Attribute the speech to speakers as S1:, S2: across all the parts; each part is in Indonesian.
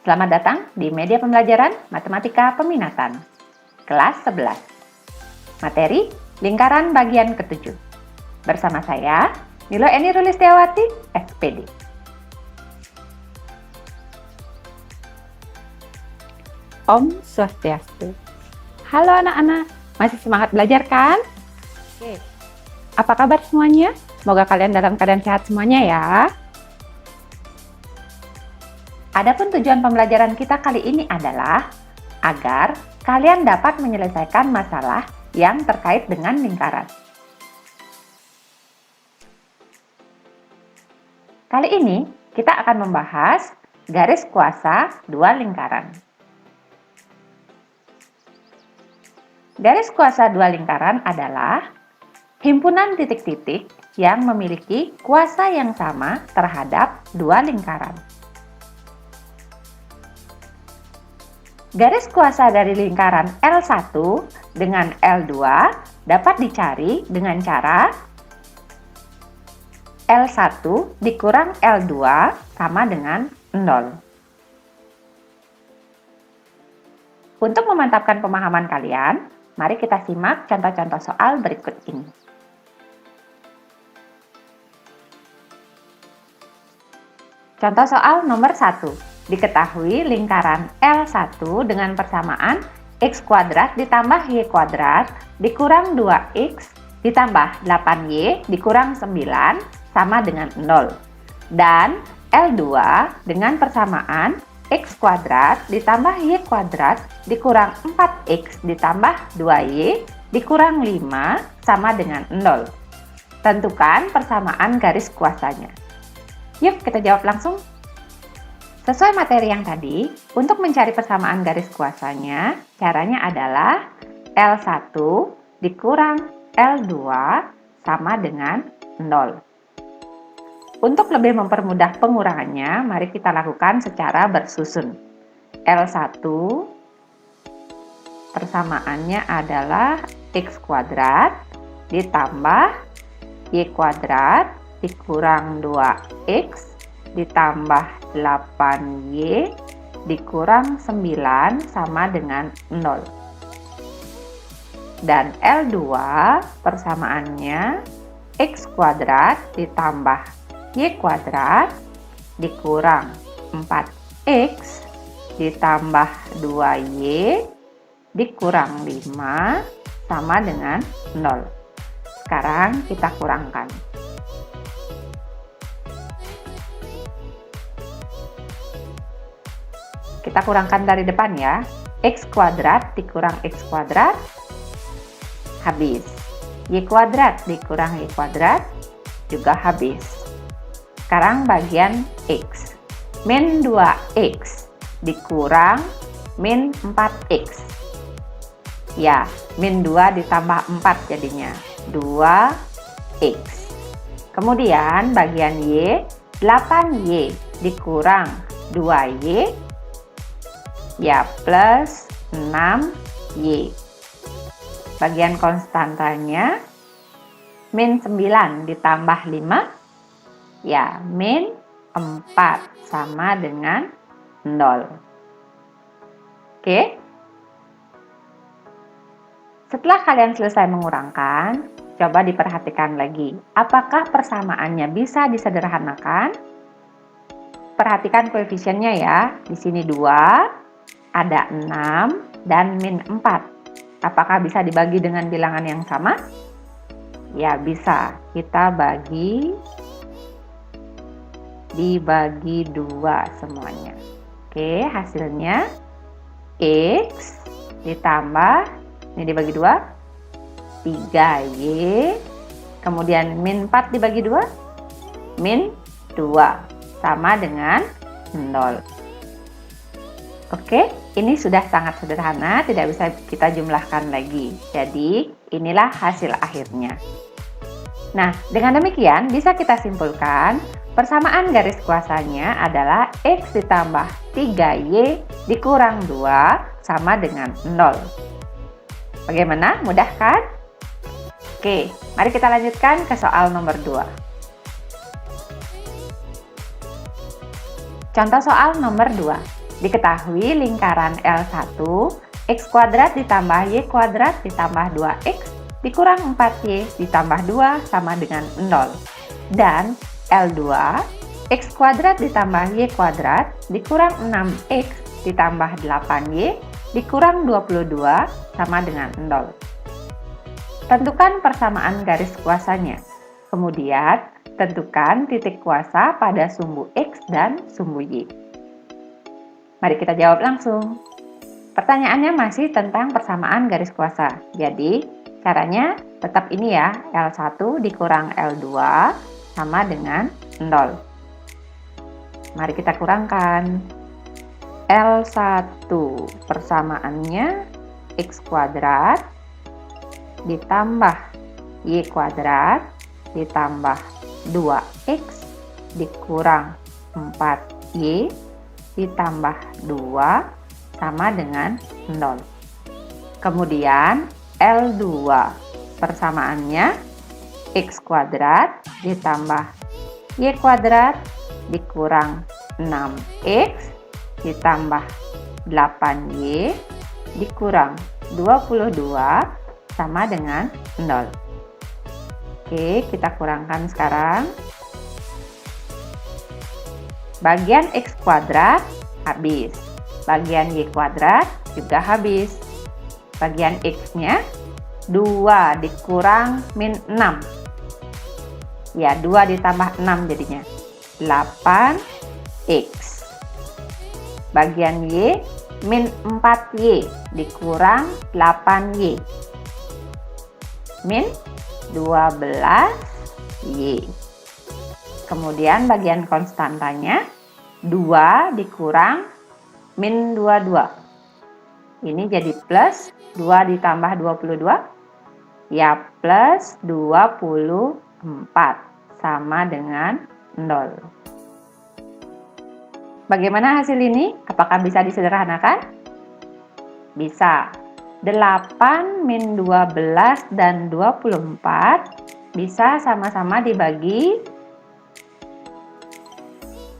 S1: Selamat datang di media pembelajaran Matematika Peminatan, kelas 11. Materi lingkaran bagian ke-7. Bersama saya, Nilo Eni Rulistiawati, SPD. Om Swastiastu. Halo anak-anak, masih semangat belajar kan? Oke, apa kabar semuanya? Semoga kalian dalam keadaan sehat semuanya ya. Adapun tujuan pembelajaran kita kali ini adalah agar kalian dapat menyelesaikan masalah yang terkait dengan lingkaran. Kali ini kita akan membahas garis kuasa dua lingkaran. Garis kuasa dua lingkaran adalah himpunan titik-titik yang memiliki kuasa yang sama terhadap dua lingkaran. Garis kuasa dari lingkaran L1 dengan L2 dapat dicari dengan cara L1 dikurang L2 sama dengan 0. Untuk memantapkan pemahaman kalian, mari kita simak contoh-contoh soal berikut ini. Contoh soal nomor 1. Diketahui lingkaran L1 dengan persamaan x kuadrat ditambah y kuadrat dikurang 2x ditambah 8y dikurang 9 sama dengan 0. Dan L2 dengan persamaan x kuadrat ditambah y kuadrat dikurang 4x ditambah 2y dikurang 5 sama dengan 0. Tentukan persamaan garis kuasanya. Yuk kita jawab langsung. Sesuai materi yang tadi, untuk mencari persamaan garis kuasanya, caranya adalah L1 dikurang L2 sama dengan 0. Untuk lebih mempermudah pengurangannya, mari kita lakukan secara bersusun. L1 persamaannya adalah x kuadrat ditambah y kuadrat dikurang 2x ditambah 8y dikurang 9 sama dengan 0. Dan L2 persamaannya x kuadrat ditambah y kuadrat dikurang 4x ditambah 2y dikurang 5 sama dengan 0. Sekarang kita kurangkan. Kita kurangkan dari depan ya. X kuadrat dikurang x kuadrat, habis. Y kuadrat dikurang y kuadrat, juga habis. Sekarang bagian x. Min 2x dikurang min 4x. Ya, min 2 ditambah 4 jadinya. 2x. Kemudian bagian y, 8y dikurang 2y, ya plus 6y. Bagian konstantanya min 9 ditambah 5, ya min 4 sama dengan 0. Oke. Setelah kalian selesai mengurangkan, coba diperhatikan lagi. Apakah persamaannya bisa disederhanakan? Perhatikan koefisiennya ya. Di sini 2, ada 6 dan min 4. Apakah bisa dibagi dengan bilangan yang sama? Ya bisa. Kita dibagi 2 semuanya. Oke, hasilnya x ditambah, ini dibagi 2, 3y, kemudian min 4 dibagi 2, min 2 sama dengan 0. Oke, ini sudah sangat sederhana, tidak bisa kita jumlahkan lagi. Jadi, inilah hasil akhirnya. Nah, dengan demikian bisa kita simpulkan persamaan garis kuasanya adalah x ditambah 3y dikurang 2 sama dengan 0. Bagaimana? Mudah kan? Oke, mari kita lanjutkan ke soal nomor 2. Contoh soal nomor 2. Diketahui lingkaran L1, X kuadrat ditambah Y kuadrat ditambah 2X dikurang 4Y ditambah 2 sama dengan 0. Dan L2, X kuadrat ditambah Y kuadrat dikurang 6X ditambah 8Y dikurang 22 sama dengan 0. Tentukan persamaan garis kuasanya. Kemudian, tentukan titik kuasa pada sumbu X dan sumbu Y. Mari kita jawab langsung. Pertanyaannya masih tentang persamaan garis kuasa. Jadi, caranya tetap ini ya, L1 dikurang L2 sama dengan 0. Mari kita kurangkan. L1 persamaannya X kuadrat ditambah Y kuadrat ditambah 2X dikurang 4Y ditambah 2 sama dengan 0. Kemudian L2 persamaannya X kuadrat ditambah Y kuadrat dikurang 6X ditambah 8Y dikurang 22 sama dengan 0. Oke, kita kurangkan sekarang. Bagian X kuadrat habis. Bagian Y kuadrat juga habis. Bagian X-nya 2 dikurang min 6. Ya, 2 ditambah 6 jadinya 8X. Bagian Y min 4Y dikurang 8Y min 12Y. Kemudian bagian konstantanya 2 dikurang min 22. Ini jadi plus 2 ditambah 22. Ya, plus 24 sama dengan 0. Bagaimana hasil ini? Apakah bisa disederhanakan? Bisa. 8 min 12 dan 24 bisa sama-sama dibagi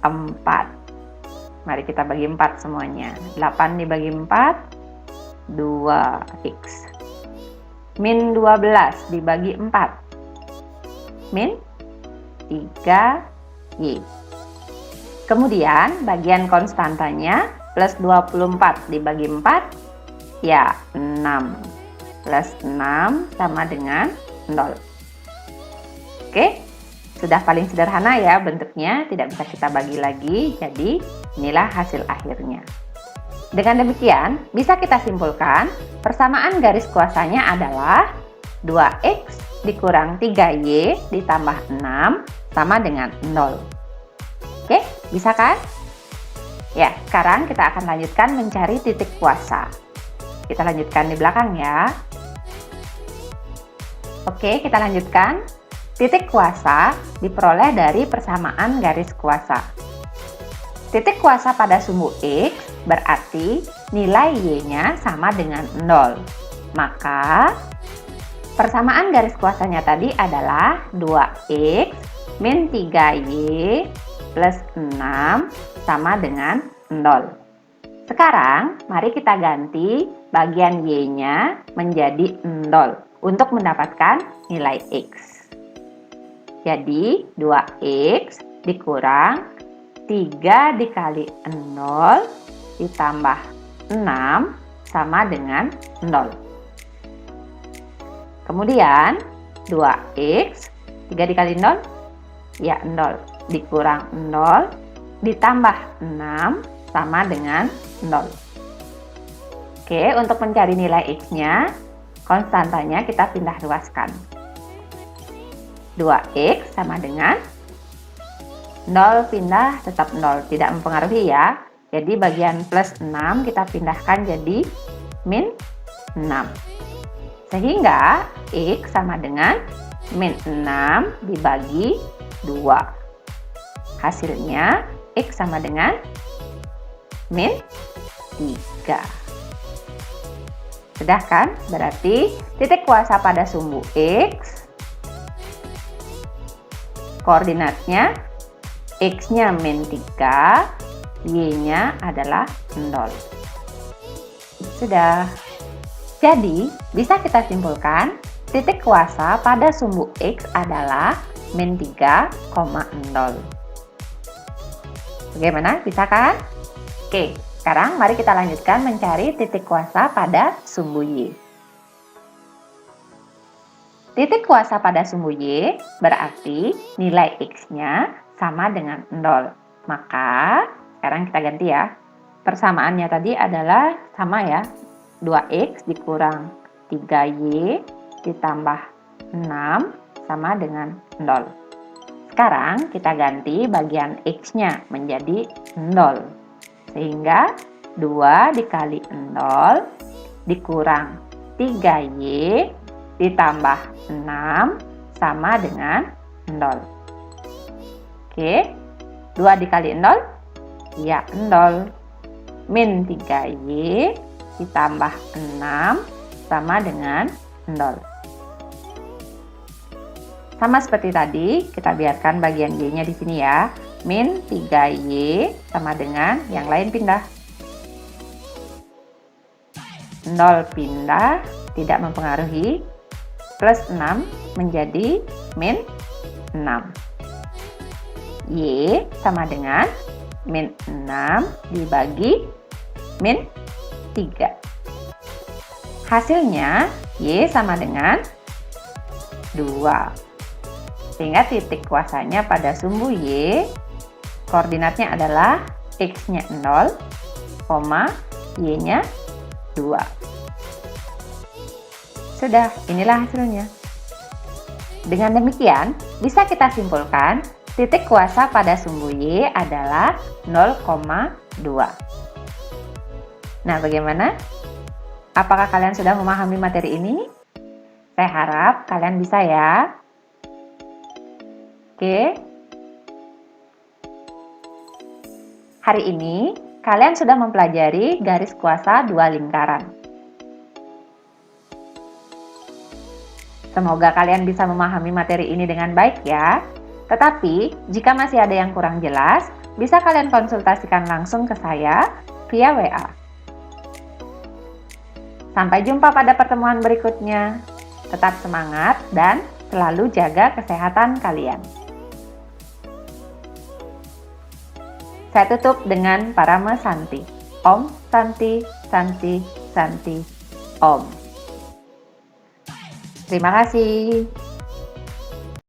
S1: 4. Mari kita bagi 4 semuanya. 8 dibagi 4, 2X. Min 12 dibagi 4. Min 3Y. Kemudian bagian konstantanya plus 24 dibagi 4, ya 6. Plus 6 sama dengan 0. Oke, sudah paling sederhana ya bentuknya, tidak bisa kita bagi lagi, jadi inilah hasil akhirnya. Dengan demikian, bisa kita simpulkan persamaan garis kuasanya adalah 2X dikurang 3Y ditambah 6 sama dengan 0. Oke, bisa kan? Ya, sekarang kita akan lanjutkan mencari titik kuasa. Kita lanjutkan di belakang ya. Oke, kita lanjutkan. Titik kuasa diperoleh dari persamaan garis kuasa. Titik kuasa pada sumbu X berarti nilai Y-nya sama dengan 0. Maka, persamaan garis kuasanya tadi adalah 2X min 3Y plus 6 sama dengan 0. Sekarang, mari kita ganti bagian Y-nya menjadi 0 untuk mendapatkan nilai X. Jadi, 2X dikurang 3 dikali 0 ditambah 6 sama dengan 0. Kemudian, 2X, 3 dikali 0, ya 0. Dikurang 0 ditambah 6 sama dengan 0. Oke, untuk mencari nilai X-nya, konstantanya kita pindah luaskan. 2X sama dengan 0 pindah tetap 0, tidak mempengaruhi ya. Jadi bagian plus 6 kita pindahkan jadi min 6. Sehingga X sama dengan min 6 dibagi 2. Hasilnya X sama dengan min 3. Sudah kan? Berarti titik kuasa pada sumbu X, koordinatnya X-nya min 3, Y-nya adalah 0. Sudah. Jadi, bisa kita simpulkan, titik kuasa pada sumbu X adalah min 3,0. Bagaimana? Bisa kan? Oke, sekarang mari kita lanjutkan mencari titik kuasa pada sumbu Y. Titik kuasa pada sumbu Y berarti nilai X-nya sama dengan 0. Maka, sekarang kita ganti ya. Persamaannya tadi adalah sama ya. 2X dikurang 3Y ditambah 6 sama dengan 0. Sekarang kita ganti bagian X-nya menjadi 0. Sehingga 2 dikali 0 dikurang 3Y ditambah 6 sama dengan 0. Oke, 2 dikali 0? Ya, 0. Min 3Y ditambah 6 sama dengan 0. Sama seperti tadi, kita biarkan bagian Y-nya di sini ya. Min 3Y sama dengan yang lain pindah. 0 pindah, tidak mempengaruhi. Plus 6 menjadi min 6. Y sama dengan min 6 dibagi min 3. Hasilnya Y sama dengan 2. Sehingga titik kuasanya pada sumbu Y, koordinatnya adalah X-nya 0, Y-nya 2. Sudah, inilah hasilnya. Dengan demikian, bisa kita simpulkan titik kuasa pada sumbu Y adalah 0,2. Nah, bagaimana? Apakah kalian sudah memahami materi ini? Saya harap kalian bisa ya. Oke. Hari ini, kalian sudah mempelajari garis kuasa dua lingkaran. Semoga kalian bisa memahami materi ini dengan baik ya. Tetapi, jika masih ada yang kurang jelas, bisa kalian konsultasikan langsung ke saya via WA. Sampai jumpa pada pertemuan berikutnya. Tetap semangat dan selalu jaga kesehatan kalian. Saya tutup dengan parame Santi. Om Santi, Santi, Santi, Om. Terima kasih.